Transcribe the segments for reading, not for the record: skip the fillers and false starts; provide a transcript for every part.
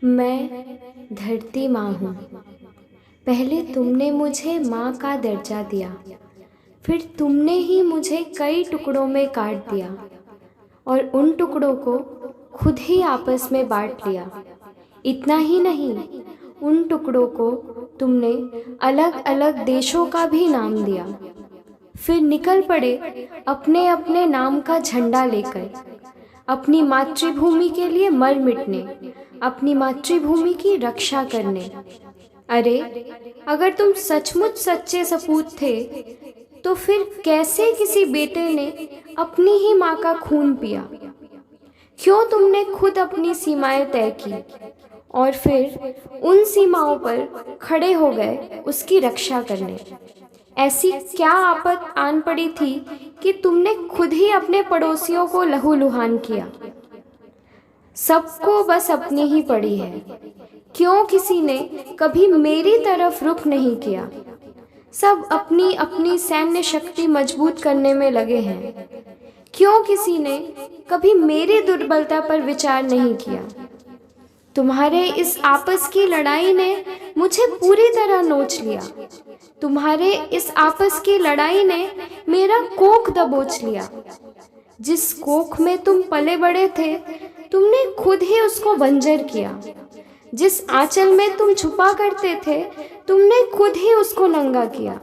मैं धरती माँ हूँ। पहले तुमने मुझे माँ का दर्जा दिया, फिर तुमने ही मुझे कई टुकड़ों में काट दिया और उन टुकड़ों को खुद ही आपस में बांट लिया। इतना ही नहीं, उन टुकड़ों को तुमने अलग अलग देशों का भी नाम दिया। फिर निकल पड़े अपने अपने नाम का झंडा लेकर, अपनी मातृभूमि के लिए मर मिटने, अपनी मातृभूमि की रक्षा करने। अरे, अगर तुम सचमुच सच्चे सपूत थे तो फिर कैसे किसी बेटे ने अपनी ही माँ का खून पिया? क्यों तुमने खुद अपनी सीमाएं तय की और फिर उन सीमाओं पर खड़े हो गए उसकी रक्षा करने? ऐसी क्या आफत आन पड़ी थी कि तुमने खुद ही अपने पड़ोसियों को लहूलुहान किया? सबको बस अपनी ही पड़ी है। क्यों किसी ने कभी मेरी तरफ रुख नहीं किया? सब अपनी अपनी सैन्य शक्ति मजबूत करने में लगे हैं। क्यों किसी ने कभी मेरी दुर्बलता पर विचार नहीं किया? तुम्हारे इस आपस की लड़ाई ने मुझे पूरी तरह नोच लिया। तुम्हारे इस आपस की लड़ाई ने मेरा कोख दबोच लिया। जिस कोख में तुम पले बड़े थे, तुमने खुद ही उसको बंजर किया। जिस आंचल में तुम छुपा करते थे, तुमने खुद ही उसको नंगा किया।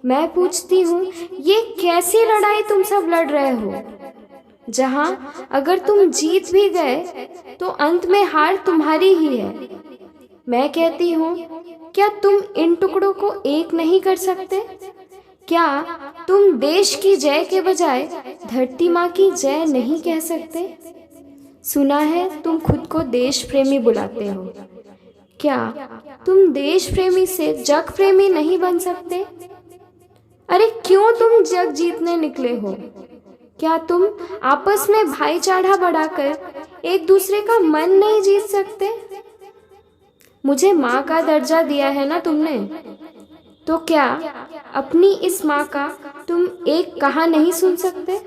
मैं पूछती हूँ, ये कैसी लड़ाई तुम सब लड़ रहे हो, जहाँ अगर तुम जीत भी गए तो अंत में हार तुम्हारी ही है? मैं कहती हूँ, क्या तुम इन टुकड़ों को एक नहीं कर सकते? क्या तुम देश की जय के बजाय धरती माँ की जय नहीं कह सकते? सुना है तुम खुद को देश प्रेमी बुलाते हो। क्या तुम देश प्रेमी से जग प्रेमी नहीं बन सकते? अरे, क्यों तुम जग जीतने निकले हो? क्या तुम आपस में भाईचारा बढ़ाकर एक दूसरे का मन नहीं जीत सकते? मुझे माँ का दर्जा दिया है ना तुमने, तो क्या अपनी इस माँ का तुम एक कहा नहीं सुन सकते?